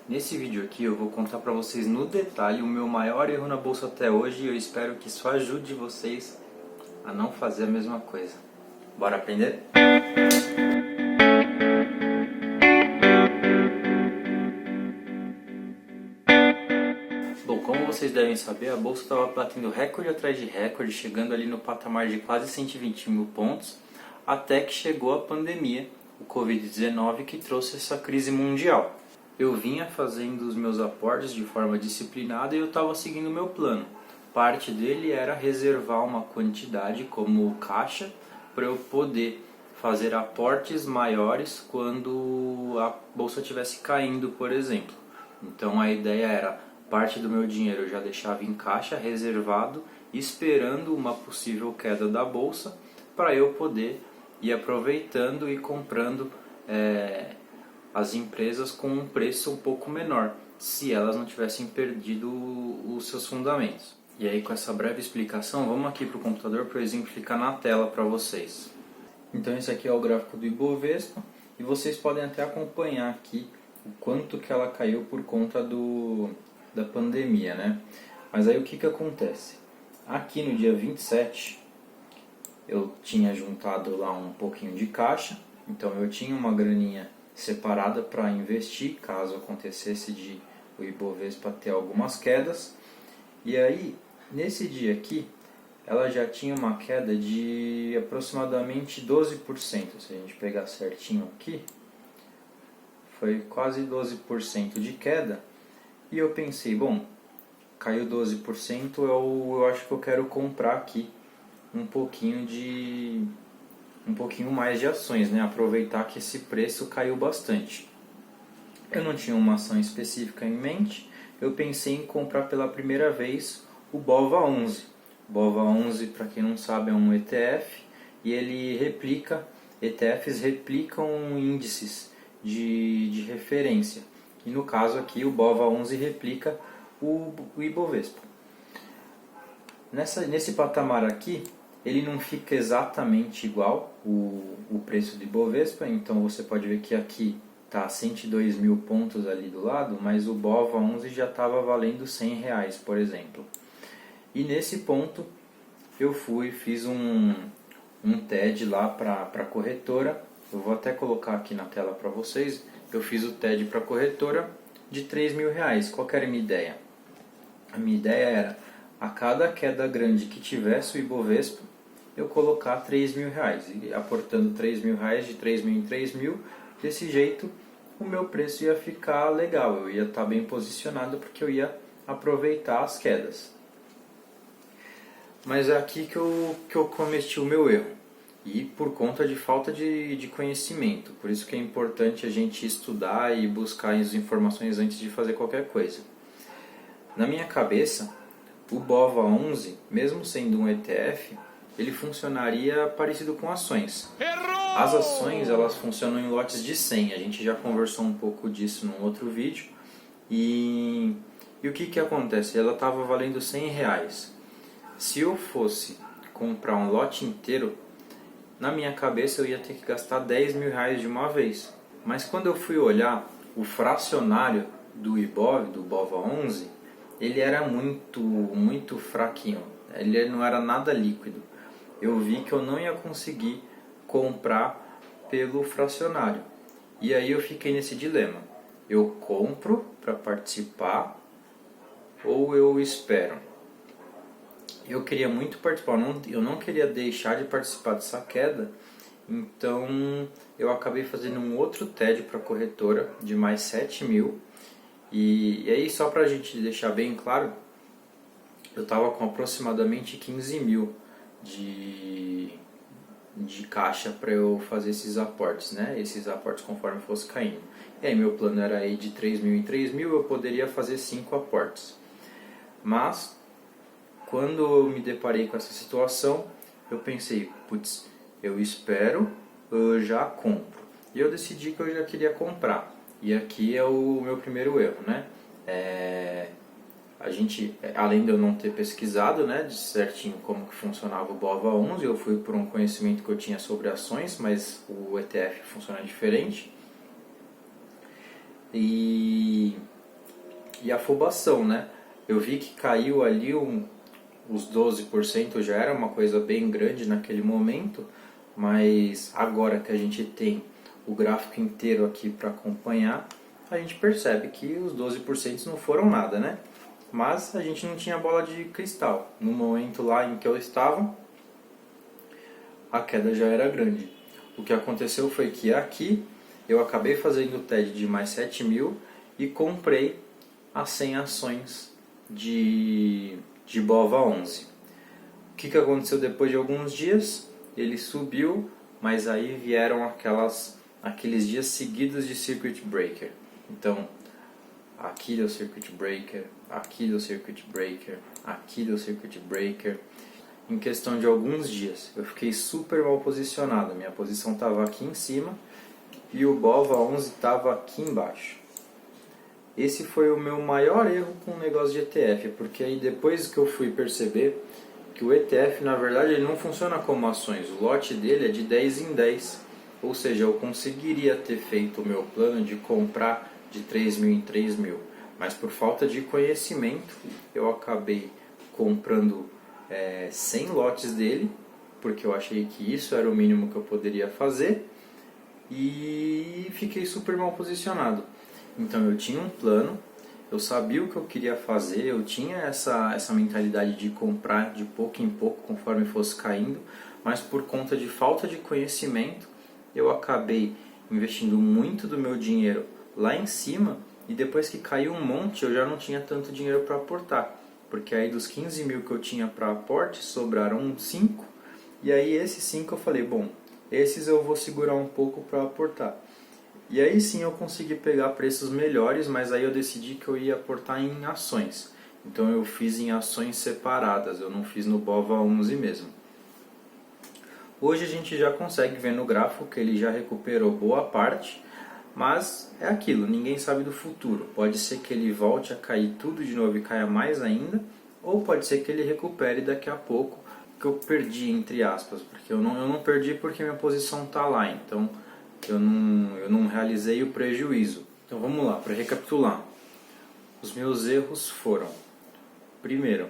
Nesse vídeo aqui eu vou contar para vocês no detalhe o meu maior erro na bolsa até hoje e eu espero que isso ajude vocês a não fazer a mesma coisa. Bora aprender? Bom, como vocês devem saber, a bolsa estava batendo recorde atrás de recorde, chegando ali no patamar de quase 120 mil pontos, até que chegou a pandemia, o Covid-19, que trouxe essa crise mundial. Eu vinha fazendo os meus aportes de forma disciplinada e eu estava seguindo o meu plano. Parte dele era reservar uma quantidade como caixa para eu poder fazer aportes maiores quando a bolsa estivesse caindo, por exemplo. Então a ideia era, parte do meu dinheiro eu já deixava em caixa, reservado, esperando uma possível queda da bolsa para eu poder ir aproveitando e comprando as empresas com um preço um pouco menor, se elas não tivessem perdido os seus fundamentos. E aí, com essa breve explicação, vamos aqui para o computador para eu exemplificar na tela para vocês. Então esse aqui é o gráfico do Ibovespa e vocês podem até acompanhar aqui o quanto que ela caiu por conta da pandemia, né? Mas aí o que acontece? Aqui no dia 27 eu tinha juntado lá um pouquinho de caixa, então eu tinha uma graninha separada para investir caso acontecesse de o Ibovespa ter algumas quedas. E aí, nesse dia aqui, ela já tinha uma queda de aproximadamente 12%. Se a gente pegar certinho aqui, foi quase 12% de queda. E eu pensei, bom, caiu 12%, eu acho que eu quero comprar aqui um pouquinho mais de ações, né? Aproveitar que esse preço caiu bastante. Eu não tinha uma ação específica em mente, eu pensei em comprar pela primeira vez o BOVA11. O BOVA11, para quem não sabe, é um ETF e ETFs replicam índices de referência. E no caso aqui o BOVA11 replica o Ibovespa. Nesse patamar aqui, ele não fica exatamente igual o preço do Ibovespa, então você pode ver que aqui está 102 mil pontos ali do lado, mas o BOVA11 já estava valendo R$100, por exemplo. E nesse ponto eu fiz um TED lá para a corretora, eu vou até colocar aqui na tela para vocês, eu fiz o TED para a corretora de R$3.000. Qual que era a minha ideia? A minha ideia era, a cada queda grande que tivesse o Ibovespa, eu colocar R$3.000, e aportando R$3.000 de 3.000 em 3.000, desse jeito o meu preço ia ficar legal, eu ia estar bem posicionado porque eu ia aproveitar as quedas. Mas é aqui que eu cometi o meu erro, e por conta de falta de conhecimento, por isso que é importante a gente estudar e buscar as informações antes de fazer qualquer coisa. Na minha cabeça, o BOVA11, mesmo sendo um ETF, ele funcionaria parecido com ações. As ações, elas funcionam em lotes de 100, a gente já conversou um pouco disso num outro vídeo. E o que acontece? Ela estava valendo R$100. Se eu fosse comprar um lote inteiro, na minha cabeça eu ia ter que gastar R$10.000 de uma vez. Mas quando eu fui olhar o fracionário do BOVA11, ele era muito fraquinho, ele não era nada líquido. Eu vi que eu não ia conseguir comprar pelo fracionário. E aí eu fiquei nesse dilema. Eu compro para participar ou eu espero? Eu queria muito participar, eu não queria deixar de participar dessa queda, então eu acabei fazendo um outro TED para a corretora de mais 7.000. E aí, só para a gente deixar bem claro, eu estava com aproximadamente 15.000 de caixa para eu fazer esses aportes, né? Esses aportes conforme fosse caindo. E aí meu plano era ir de 3.000 em 3.000, eu poderia fazer 5 aportes. Mas, quando eu me deparei com essa situação, eu pensei, putz, eu espero, eu já compro. E eu decidi que eu já queria comprar. E aqui é o meu primeiro erro, né? A gente, além de eu não ter pesquisado, né, de certinho como que funcionava o BOVA11, eu fui por um conhecimento que eu tinha sobre ações, mas o ETF funciona diferente. E E afobação, né? Eu vi que caiu ali os 12%, já era uma coisa bem grande naquele momento, mas agora que a gente tem o gráfico inteiro aqui para acompanhar, a gente percebe que os 12% não foram nada, né? Mas a gente não tinha bola de cristal. No momento lá em que eu estava, a queda já era grande. O que aconteceu foi que aqui eu acabei fazendo o TED de mais 7 mil e comprei as 100 ações de BOVA 11. O que aconteceu depois de alguns dias? Ele subiu, mas aí vieram aqueles dias seguidos de Circuit Breaker. Então, aqui deu Circuit Breaker, aqui deu Circuit Breaker, aqui deu Circuit Breaker. Em questão de alguns dias, eu fiquei super mal posicionado. Minha posição estava aqui em cima e o BOVA 11 estava aqui embaixo. Esse foi o meu maior erro com o negócio de ETF, porque aí depois que eu fui perceber que o ETF, na verdade, ele não funciona como ações. O lote dele é de 10 em 10. Ou seja, eu conseguiria ter feito o meu plano de comprar de 3 mil em 3 mil. Mas por falta de conhecimento, eu acabei comprando 100 lotes dele, porque eu achei que isso era o mínimo que eu poderia fazer, e fiquei super mal posicionado. Então eu tinha um plano, eu sabia o que eu queria fazer, eu tinha essa mentalidade de comprar de pouco em pouco conforme fosse caindo, mas por conta de falta de conhecimento, eu acabei investindo muito do meu dinheiro lá em cima, e depois que caiu um monte eu já não tinha tanto dinheiro para aportar, porque aí dos 15 mil que eu tinha para aporte sobraram 5, e aí esses 5 eu falei, bom, esses eu vou segurar um pouco para aportar. E aí sim eu consegui pegar preços melhores, mas aí eu decidi que eu ia aportar em ações. Então eu fiz em ações separadas, eu não fiz no BOVA 11 mesmo. Hoje a gente já consegue ver no gráfico que ele já recuperou boa parte, mas é aquilo, ninguém sabe do futuro. Pode ser que ele volte a cair tudo de novo e caia mais ainda, ou pode ser que ele recupere daqui a pouco, que eu perdi, entre aspas, porque eu não perdi porque minha posição está lá, então eu não realizei o prejuízo. Então vamos lá, para recapitular. Os meus erros foram: primeiro,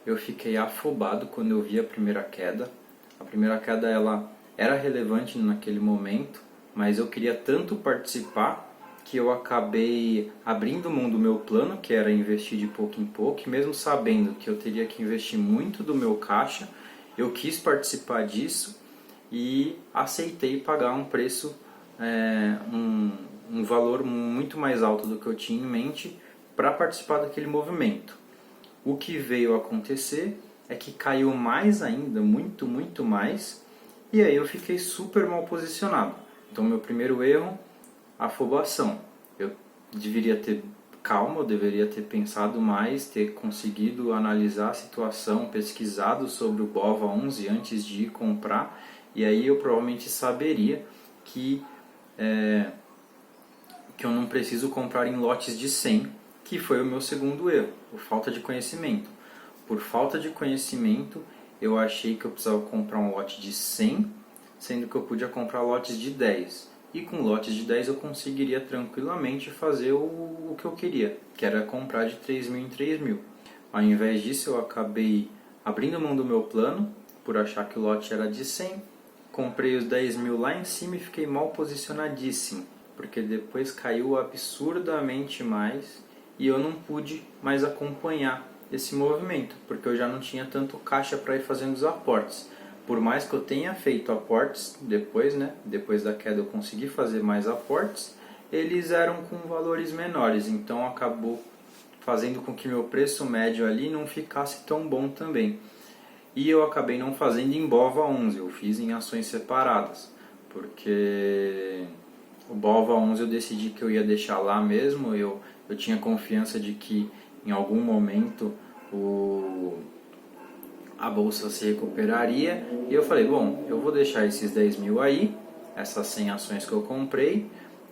eu fiquei afobado quando eu vi a primeira queda. A primeira queda ela era relevante naquele momento, mas eu queria tanto participar que eu acabei abrindo mão do meu plano, que era investir de pouco em pouco, e mesmo sabendo que eu teria que investir muito do meu caixa, eu quis participar disso e aceitei pagar um preço, um valor muito mais alto do que eu tinha em mente para participar daquele movimento. O que veio a acontecer é que caiu mais ainda, muito, muito mais, e aí eu fiquei super mal posicionado. Então meu primeiro erro, afobação. Eu deveria ter calma, eu deveria ter pensado mais, ter conseguido analisar a situação, pesquisado sobre o BOVA 11 antes de ir comprar, e aí eu provavelmente saberia que eu não preciso comprar em lotes de 100, que foi o meu segundo erro, por falta de conhecimento. Por falta de conhecimento, eu achei que eu precisava comprar um lote de 100, sendo que eu podia comprar lotes de 10. E com lotes de 10 eu conseguiria tranquilamente fazer o que eu queria, que era comprar de 3 mil em 3 mil. Ao invés disso, eu acabei abrindo mão do meu plano, por achar que o lote era de 100, comprei os 10 mil lá em cima e fiquei mal posicionadíssimo, porque depois caiu absurdamente mais e eu não pude mais acompanhar esse movimento, porque eu já não tinha tanto caixa para ir fazendo os aportes. Por mais que eu tenha feito aportes depois, depois da queda eu consegui fazer mais aportes, eles eram com valores menores, então acabou fazendo com que meu preço médio ali não ficasse tão bom também. E eu acabei não fazendo em BOVA 11, eu fiz em ações separadas, porque o BOVA 11 eu decidi que eu ia deixar lá mesmo, eu tinha confiança de que em algum momento a bolsa se recuperaria, e eu falei, bom, eu vou deixar esses 10 mil aí, essas 100 ações que eu comprei,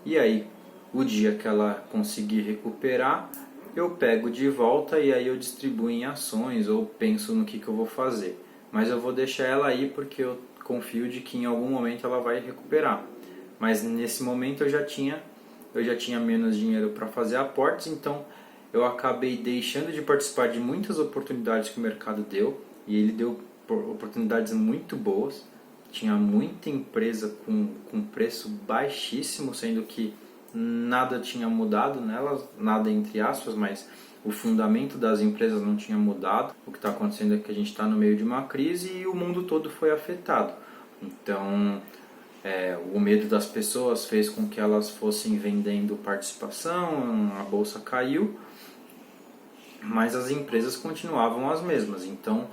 e aí o dia que ela conseguir recuperar, eu pego de volta e aí eu distribuo em ações ou penso no que eu vou fazer. Mas eu vou deixar ela aí porque eu confio de que em algum momento ela vai recuperar. Mas nesse momento eu já tinha menos dinheiro para fazer aportes, então eu acabei deixando de participar de muitas oportunidades que o mercado deu, e ele deu oportunidades muito boas. Tinha muita empresa com preço baixíssimo, sendo que nada tinha mudado nelas, nada entre aspas, mas o fundamento das empresas não tinha mudado. O que está acontecendo é que a gente está no meio de uma crise e o mundo todo foi afetado. Então, o medo das pessoas fez com que elas fossem vendendo participação, a bolsa caiu, mas as empresas continuavam as mesmas. Então,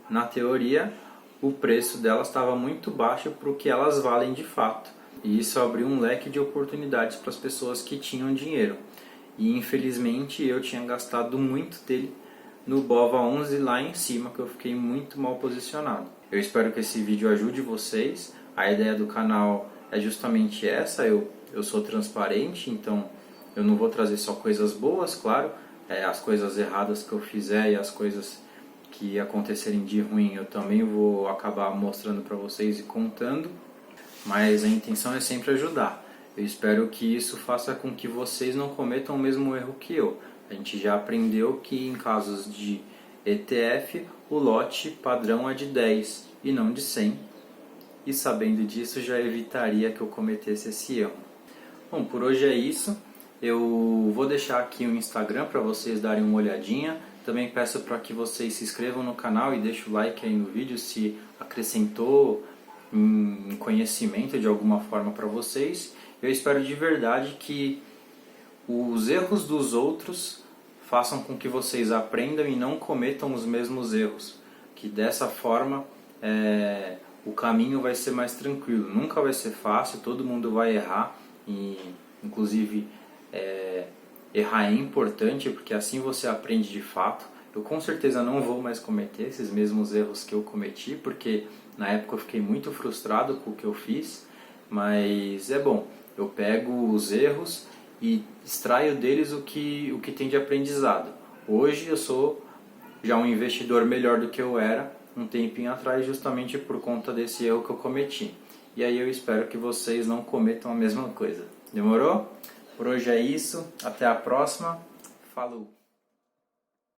na teoria, o preço delas estava muito baixo para o que elas valem de fato. E isso abriu um leque de oportunidades para as pessoas que tinham dinheiro. E infelizmente eu tinha gastado muito dele no BOVA11 lá em cima, que eu fiquei muito mal posicionado. Eu espero que esse vídeo ajude vocês. A ideia do canal é justamente essa, eu sou transparente, então eu não vou trazer só coisas boas, claro. As coisas erradas que eu fizer e as coisas que acontecerem de ruim eu também vou acabar mostrando para vocês e contando, mas a intenção é sempre ajudar. Eu espero que isso faça com que vocês não cometam o mesmo erro que eu. A gente já aprendeu que em casos de ETF o lote padrão é de 10 e não de 100, e sabendo disso já evitaria que eu cometesse esse erro. Bom, por hoje é isso. Eu vou deixar aqui o Instagram para vocês darem uma olhadinha. Também peço para que vocês se inscrevam no canal e deixem o like aí no vídeo se acrescentou em conhecimento de alguma forma para vocês. Eu espero de verdade que os erros dos outros façam com que vocês aprendam e não cometam os mesmos erros. Que dessa forma o caminho vai ser mais tranquilo. Nunca vai ser fácil, todo mundo vai errar. E, inclusive, errar é importante porque assim você aprende de fato. Eu com certeza não vou mais cometer esses mesmos erros que eu cometi, porque na época eu fiquei muito frustrado com o que eu fiz, mas é bom. Eu pego os erros e extraio deles o que tem de aprendizado. Hoje eu sou já um investidor melhor do que eu era um tempinho atrás, justamente por conta desse erro que eu cometi. E aí eu espero que vocês não cometam a mesma coisa. Demorou? Por hoje é isso. Até a próxima. Falou!